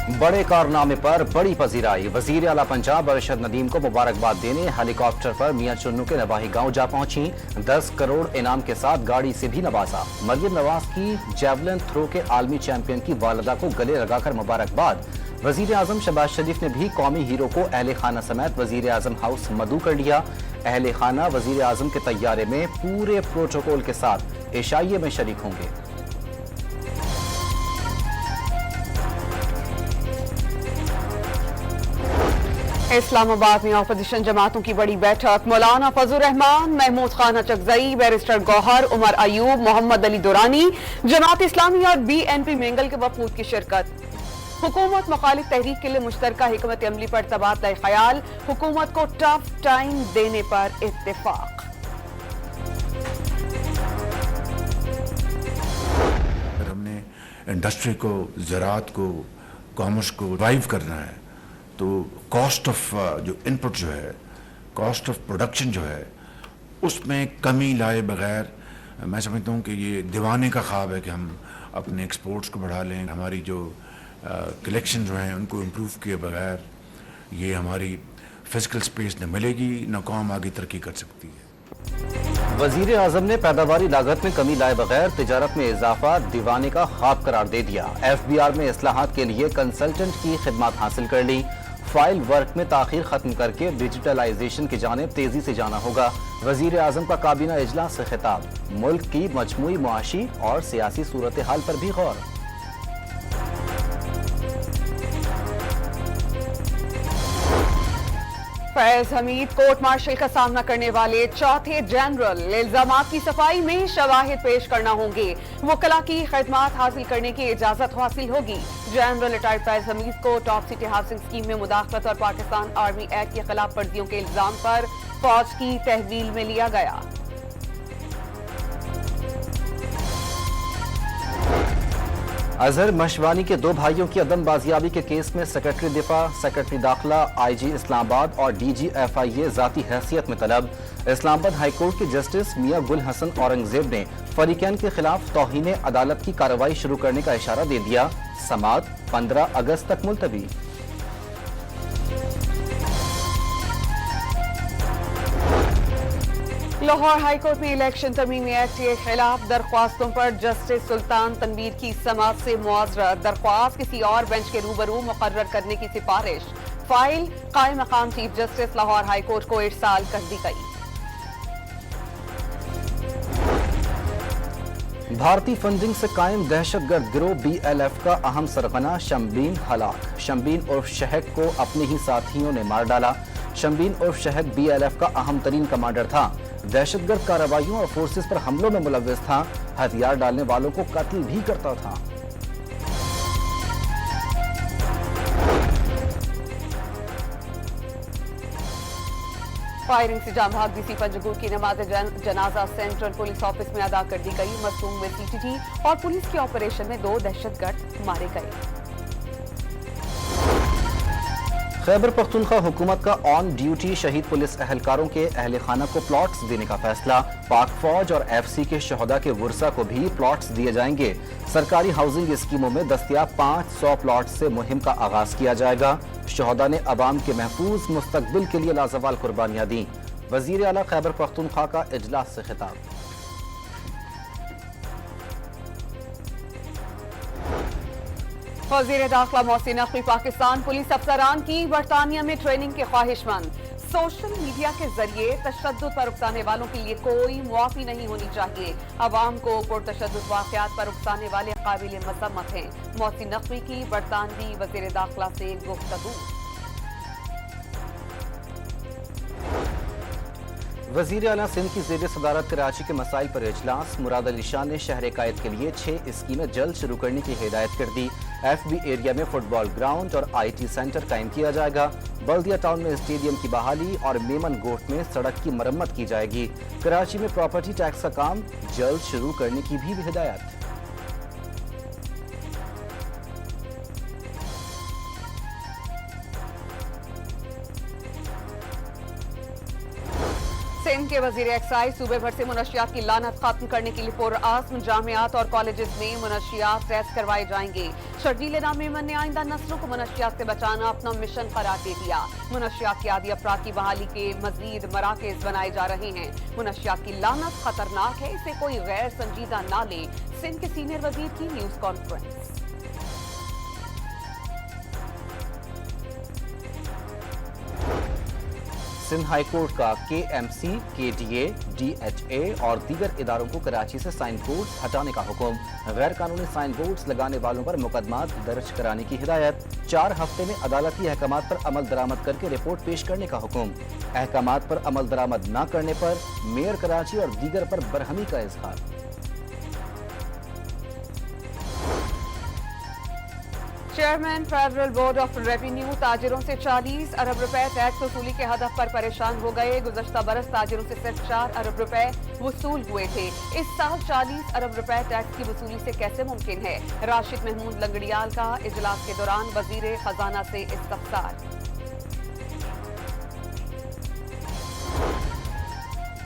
बड़े कारनामे पर बड़ी पजीराई। वजीर आला पंजाब अरशद नदीम को मुबारकबाद देने हेलीकॉप्टर पर मियां चुन्नू के नवाही गांव जा पहुंची। 10 करोड़ इनाम के साथ गाड़ी से भी नवाजा। मरियम नवाज की जैवलिन थ्रो के आलमी चैंपियन की वालिदा को गले लगाकर मुबारकबाद। वजीर आजम शहबाज शरीफ ने भी कौमी हीरो को अहले खाना समेत वजीर आजम हाउस मदू कर लिया। अहले खाना वजीर आजम के तैयारे में पूरे प्रोटोकॉल के साथ इशाइये में शरीक होंगे। इस्लामाबाद में अपोजिशन जमातों की बड़ी बैठक। मौलाना फजलुर रहमान, महमूद खान अचकजई, बैरिस्टर गौहर, उमर अयूब, मोहम्मद अली दुरानी, जमात इस्लामी और BNP मेंगल के वफूद की शिरकत। हुकूमत मुखालिफ तहरीक के लिए मुश्तरका हिकमत अमली पर तबादला ख्याल। हुकूमत को टफ टाइम देने पर इत्तेफाक। हमने इंडस्ट्री को, ज़राअत को, कॉमर्स को रिवाइव करना है तो कॉस्ट ऑफ जो इनपुट जो है, कॉस्ट ऑफ प्रोडक्शन जो है, उसमें कमी लाए बगैर मैं समझता हूँ कि ये दीवाने का ख्वाब है कि हम अपने एक्सपोर्ट्स को बढ़ा लें। हमारी जो कलेक्शन जो हैं उनको इम्प्रूव किए बगैर ये हमारी फिजिकल स्पेस न मिलेगी, न कौम आगे तरक्की कर सकती है। वजीर आजम ने पैदावारी लागत में कमी लाए बगैर तिजारत में इजाफा दीवाने का ख्वाब करार दे दिया। FBR में इस्लाहात के लिए कंसल्टेंट की खिदमत हासिल कर ली। फाइल वर्क में ताखीर खत्म करके डिजिटलाइजेशन की जानिब तेजी से जाना होगा। वजीर आजम का काबीना इजलास से खिताब। मुल्क की मजमूई मुआशी और सियासी सूरत हाल पर भी गौर। फैज हमीद कोर्ट मार्शल का सामना करने वाले चौथे जनरल। इल्जामात की सफाई में शवाहिद पेश करना होंगे। वकला की खिदमत हासिल करने की इजाजत हासिल होगी। जनरल रिटायर्ड फैज हमीद को टॉप सिटी हाउसिंग स्कीम में मुदाखलत और पाकिस्तान आर्मी एक्ट की खिलाफ वर्जियों के इल्जाम पर फौज की तहवील में लिया गया। अजहर मशवानी के 2 भाइयों की अदम बाजियाबी के केस में सेक्रेटरी दिफा, सेक्रेटरी दाखिला, IG इस्लामाबाद और DG FIA जाती हैसियत में तलब। इस्लामाबाद हाईकोर्ट के जस्टिस मियां गुल हसन औरंगजेब ने फरीकैन के खिलाफ तौहीन अदालत की कार्रवाई शुरू करने का इशारा दे दिया। समाअत 15 अगस्त तक मुलतवी। लाहौर हाईकोर्ट में इलेक्शन तरमीमी एक्ट के खिलाफ दरख्वास्तों पर जस्टिस सुल्तान तनवीर की समाअत से मुआज़रत। दरख्वास्त किसी और बेंच के रूबरू मुकर्रर करने की सिफारिश। फाइल कायम मकाम चीफ जस्टिस लाहौर हाईकोर्ट को इरसाल कर दी गई। भारतीय फंडिंग से कायम दहशतगर्द गिरोह BLF का अहम सरगना शम्बीन हलाक। शम्बीन उर्फ शहक को अपने ही साथियों ने मार डाला। शम्बीन उर्फ शहक BLF का अहम तरीन कमांडर था। दहशतगर्द कार्रवाइयों और फोर्सेस पर हमलों में मुलव्विस था। हथियार डालने वालों को कत्ल भी करता था। फायरिंग से जाम भाग DC पंजगुर की नमाज जनाजा सेंट्रल पुलिस ऑफिस में अदा कर दी गई। मसूम में CTT और पुलिस के ऑपरेशन में 2 दहशतगर्द मारे गए। खैबर पख्तूनख्वा हुकूमत का ऑन ड्यूटी शहीद पुलिस एहलकारों के अहले खाना को प्लॉट्स देने का फैसला। पाक फौज और FC के शहदा के वर्सा को भी प्लॉट्स दिए जाएंगे। सरकारी हाउसिंग स्कीमों में दस्तयाब 500 प्लॉट से मुहिम का आगाज किया जाएगा। शहदा ने अवाम के महफूज मुस्तकबिल के लिए लाजवाल कुर्बानियां दी। वजीर आला खैबर पख्तूनख्वा का इजलास से खिताब। वज़ीर दाखिला मोहसिन नकवी पाकिस्तान पुलिस अफसरान की बरतानिया में ट्रेनिंग के ख्वाहिशमंद। सोशल मीडिया के जरिए तशद्दुद पर उकसाने वालों के लिए कोई मुआफ़ी नहीं होनी चाहिए। अवाम को पुरतशद्दुद वाक़यात पर उकसाने वाले काबिल मज़म्मत हैं। मोहसिन नकवी की बरतानवी वज़ीर दाखिला से गुफ्तगू। वज़ीर आला सिंध की ज़ेर सदारत कराची के मसाइल पर इजलास। मुराद अली शाह ने शहर कायद के लिए 6 स्कीमें जल्द शुरू करने की हिदायत कर दी। FB एरिया में फुटबॉल ग्राउंड और IT सेंटर कायम किया जाएगा। बल्दिया टाउन में स्टेडियम की बहाली और मेमन गोट में सड़क की मरम्मत की जाएगी। कराची में प्रॉपर्टी टैक्स का काम जल्द शुरू करने की भी हिदायत। सिंध के वजीर एक्साइज सूबे भर से मुनशियात की लानत खत्म करने के लिए पुरअज़्म जामियात और कॉलेजेस में मुनशियात टेस्ट करवाए जाएंगे। शर्जीले नाम मेमन ने आइंदा नस्लों को मनशियात से बचाना अपना मिशन करार दे दिया। मनशियात की आदि अफराद की बहाली के मजीद मराकज बनाए जा रहे हैं। मनशियात की लानत खतरनाक है, इसे कोई गैर संजीदा ना ले। सिंध के सीनियर वजीर की news conference. Sindh high court का KMC, KDA, DHA और दीगर इदारों को कराची से साइन बोर्ड्स हटाने का हुक्म। गैर कानूनी साइन बोर्ड्स लगाने वालों पर मुकदमात दर्ज कराने की हिदायत। 4 हफ्ते में अदालती अहकामात पर अमल दरामद करके रिपोर्ट पेश करने का हुक्म। अहकामात पर अमल दरामद न करने पर मेयर कराची और दीगर पर बरहमी का इजहार। Chairman federal board of revenue ताजिरों से 40 अरब रुपए टैक्स वसूली के हदफ पर परेशान हो गए। गुज़श्ता बरस ताजिरों से सिर्फ 4 अरब रुपए वसूल हुए थे। इस साल 40 अरब रुपए टैक्स की वसूली से कैसे मुमकिन है? राशिद महमूद लंगड़ियाल का इजलास के दौरान वजीर खजाना से इस्तफसार।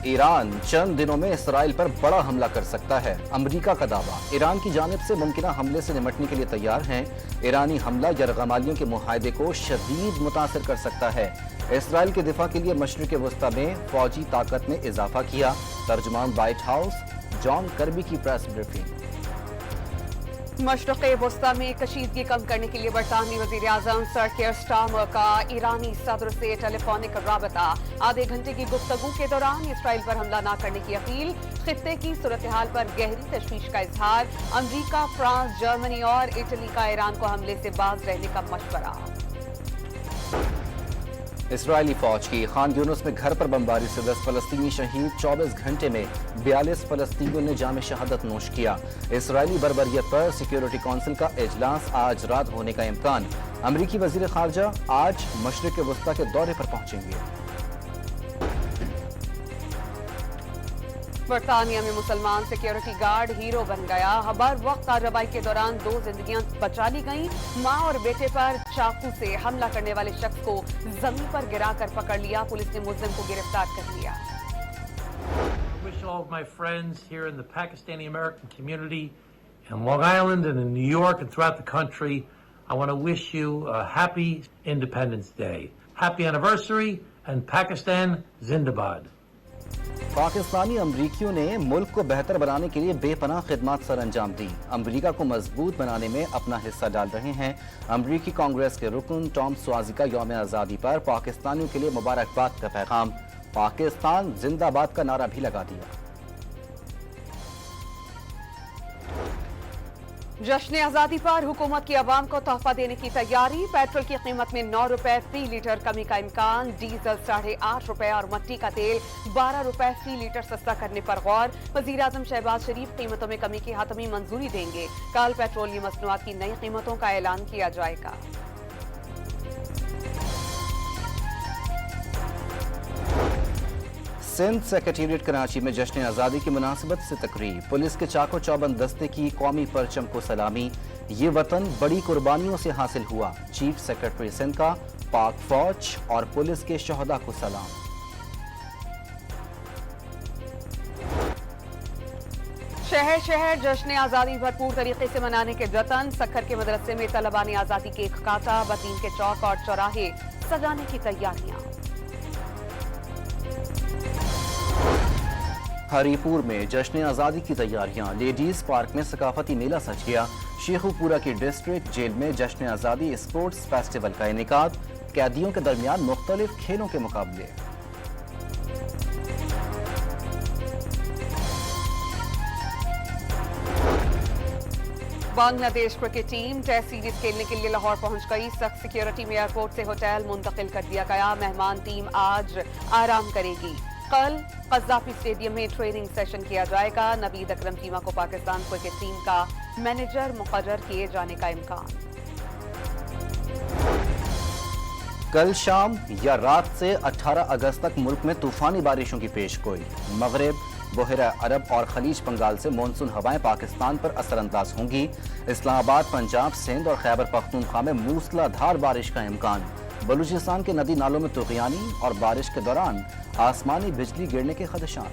ईरान चंद दिनों में इसराइल पर बड़ा हमला कर सकता है, अमेरिका का दावा। ईरान की जानिब से मुमकिना हमले से निपटने के लिए तैयार हैं। ईरानी हमला यरगमालियों के मुआहदे को शदीद मुतासिर कर सकता है। इसराइल के दिफा के लिए मशरिक़ वस्ता में फौजी ताकत में इजाफा किया। तर्जुमान व्हाइट हाउस जॉन कर्बी की प्रेस ब्रीफिंग। मशरिक़ वस्ता में कशीदगी कम करने के लिए बरतानवी वज़ीर आज़म सर केयर स्टारमर का ईरानी सदर से टेलीफोनिक राबता। आधे घंटे की गुफ्तगू के दौरान इसराइल पर हमला न करने की अपील। खित्ते की सूरत हाल पर गहरी तशवीश का इजहार। अमरीका, फ्रांस, जर्मनी और इटली का ईरान को हमले से बाज रहने का मशवरा। इसराइली फौज की खान यूनुस में घर पर बमबारी से 10 फलस्तीनी शहीद। 24 घंटे में 42 फलस्तीनियों ने जाम शहादत नोश किया। इसराइली बर्बरियत पर सिक्योरिटी काउंसिल का इजलास आज रात होने का इम्कान। अमरीकी वजीर खारजा आज मशरिक़ वस्ता के दौरे पर पहुंचेंगे। बरतानिया में मुसलमान सिक्योरिटी गार्ड हीरो बन गया। हर वक्त कार्रवाई के दौरान 2 जिंदगियां बचा ली गईं। मां और बेटे पर चाकू से हमला करने वाले शख्स को जमीन पर गिराकर पकड़ लिया। पुलिस ने मुलजिम को गिरफ्तार कर लिया। I wish all of my friends here in the Pakistani American community in Long Island and in New York and throughout the country, I want to wish you a happy Independence Day. Happy anniversary and Pakistan Zindabad. Pakistani अमरीकियों ने मुल्क को बेहतर बनाने के लिए बेपनाह खिदमत sir अंजाम दी। अमरीका को मजबूत बनाने में अपना हिस्सा डाल रहे हैं। अमरीकी कांग्रेस के रुकन टॉम स्वाजी का यौम आज़ादी पर पाकिस्तानियों के लिए मुबारकबाद का पैगाम। पाकिस्तान जिंदाबाद का नारा भी लगा दिया। जश्न आज़ादी पर हुकूमत की अवाम को तोहफा देने की तैयारी। पेट्रोल की कीमत में 9 रुपए फी लीटर कमी का इम्कान। डीजल 8.5 रुपए और मट्टी का तेल 12 रुपए फी लीटर सस्ता करने पर गौर। वज़ीर आज़म शहबाज शरीफ कीमतों में कमी की हतमी मंजूरी देंगे। कल पेट्रोलियम मसनूआत की नई कीमतों का ऐलान किया जाएगा। सिंध सेक्रेटेरिएट कराची में जश्न आज़ादी की मुनासिबत से तकरीब। पुलिस के चाको चौबंद दस्ते की कौमी परचम को सलामी। ये वतन बड़ी कुर्बानियों से हासिल हुआ। चीफ सेक्रेटरी सिंध का पाक फौज और पुलिस के शहदा को सलाम। शहर शहर जश्न आज़ादी भरपूर तरीके से मनाने के जतन। सक्खर के मदरसे में तलबाने आज़ादी के खाता। बतीन के चौक और चौराहे सजाने की तैयारियां। हरीपुर में जश्न आज़ादी की तैयारियां। लेडीज पार्क में सकाफती मेला सज गया। शेखुपुरा की डिस्ट्रिक्ट जेल में जश्न आज़ादी स्पोर्ट्स फेस्टिवल का इनेकाद। कैदियों के दरमियान मुख्तलिफ खेलों के मुकाबले। Bangladesh cricket team test series खेलने के लिए लाहौर पहुंच गई। सख्त सिक्योरिटी में एयरपोर्ट से होटल मुंतकिल कर दिया गया। मेहमान टीम आज आराम करेगी। कल कज़ाफी स्टेडियम में ट्रेनिंग सेशन किया जाएगा। नवीद अकरम चीमा को पाकिस्तान क्रिकेट टीम का मैनेजर मुकर्रर किए जाने का इम्कान। कल शाम या रात से 18 अगस्त तक मुल्क में तूफानी बारिशों की पेशगोई। मगरिब, बहरा अरब और खलीज बंगाल से मानसून हवाएं पाकिस्तान पर असरअंदाज होंगी। इस्लामाबाद, पंजाब, सिंध और खैबर पख्तूनख्वा में मूसलाधार बारिश का इम्कान। बलूचिस्तान के नदी नालों में तुग़यानी और बारिश के दौरान आसमानी बिजली गिरने के खदशात।